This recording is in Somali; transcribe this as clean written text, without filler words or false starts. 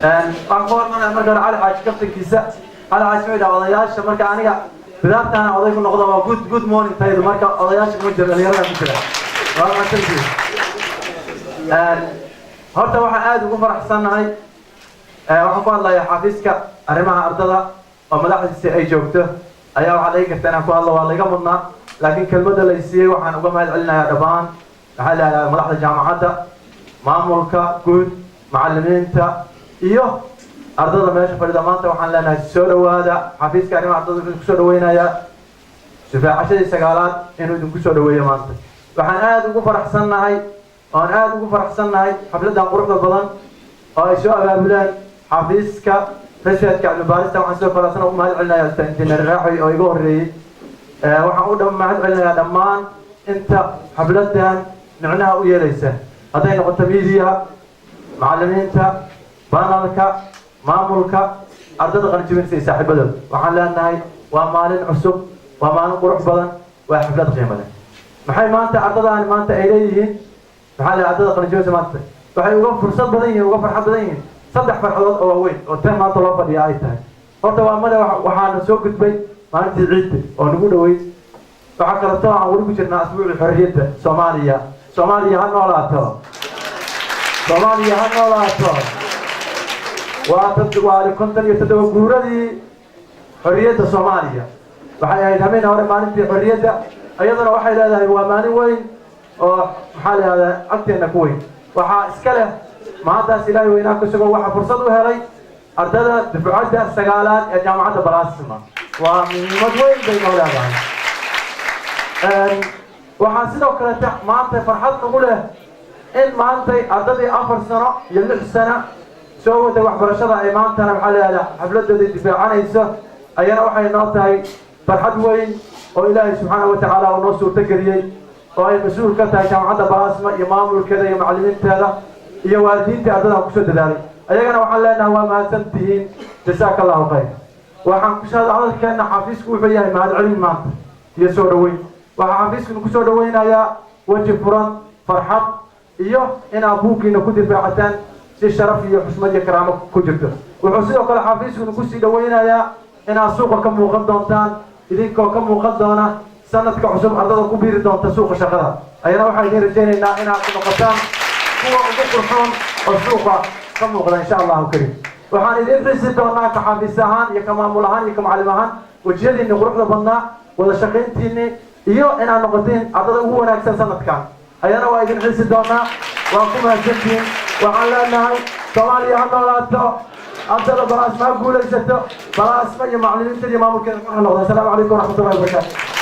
أقول أنا مرة على حاجة كابتن كيسة على حاجة ميدا وضياش مرة أنا بدأت أنا أضيف النقطة good morning تايد مرة وضياش مجد اللي يرى مثله والله تنسي هرتا واحد آد وقفر حسن هاي وحكوا الله يا حافظك أرمها أرضها وملاحظ أي جوكته أيها عليك أنا أقول الله والله قمنا لكن كلمة اللي يصير وحن وقم علنا يا ربان على ملاحظ الجامعات مامورك جود معلمين تا iyo ardada meesha fadhida maanta waxaan leenahay soo dhawaada xafiiska arrimaha ardada ku soo dhaweynaya difaacashadii sagaalaad inuu idinku soo dhaweeyo maanta waxaan aad ugu faraxsanahay xafladan quruxda badan oo ay soo abaabuleen xafiiska rashadka cilmi-baarista waxaan soo faraxsan ugu mahad celinayaa ustaad injineer raaxi oo iga horreeyey waxaan u mahad celinayaa dhammaan inta xafladan micnaha u yeelaysa hadday noqoto miidiyaha macallimiinta بانالك مامولك أردت قنجبين سي صاحب بدل وحن لأنها ومالين عصب ومالين قروح بدن وحفلات قيمة محي ما أنت أردت أن ما أنت إليه محل أردت قنجبين سي ما أنت وحي يوقف فرصة بدنين ويوقف فرحة بدنين صدح فرحات أواوين وتهم ما طلب لي آيتها قلت وأمدا وحان سوق بي ما أنت عيد ونقول ويد وحكرتها عن ورقة جرنا أسبوع الحرية صوماليا هنولاتها وأتوقع كنت يتدور جوري حرية الصومالية وحياة همين هوري ماني في حرية أيضا وحي هذا هو ماني وين وحال هذا أكتر نكوين وحا إسكاله ما هذا سلاي ويناك سجوا وحا فرصته هذي أردنا دفعات السجالات الجامعة براسمة ومدوين بين أولادهم وحاسينه كلا ما أنت فرحت نقوله إن ما أنت أردنا آخر سنة يلح سنة سووا waxbarashada ay maanta waxa leeyahay xafladda difaacaneesa ayana waxay noo tahay farxad weyn oo Ilaahay subhanahu wa ta'ala uu noo soo tagariyay oo ay mas'uul ka tahay jaamacadda Balaasma iyo maamulkeeda iyo macallimiinteeda iyo waalidiinta ardada ku soo dadaalay ayagana waxaan leenahay waa mahadsantihiin jazaakallahu khayr waxaan ku soo hadalkeena xafiisku wuxuu yahay mahad celin maanta iyo soo dhaweyn waxa xafiisku ku soo dhaweynayaa waji furan farxad iyo in abuukiina ku difaacataan si sharaf iyo xushmad iyo karaamo ku jirto wuxuu sidoo kale xafiisku ku sii dhaweynayaa in suuqa ka muuqan doontaan idinkoo ka muuqan doona sanadka cusub ardada ku biiri doonta suuqa shaqada ayana waxaan idin rajaynaynaa inaad noqotaan kuwa ugu qurxoon oo suuqa ka muuqda insha allahu karim waxaan idin xisi doonaa ka xafiis ahaan iyo ka maamul ahaan iyo ka macallim ahaan wajiyadiinni quruxda badnaa wada shaqayntiinni iyo inaad noqotiin ardada ugu wanaagsan sanadkan ayana waa idin xisi doonaa waa ku mahadsantihiin waxaan leenahay Soomaaliya ha noolaato ardada Balaasma guulaysato Balaasma iyo macallimiinta iyo maamulkeeda ku noqdo. Assalaamu calaykum waraxmatullaahi wabarakaatuh.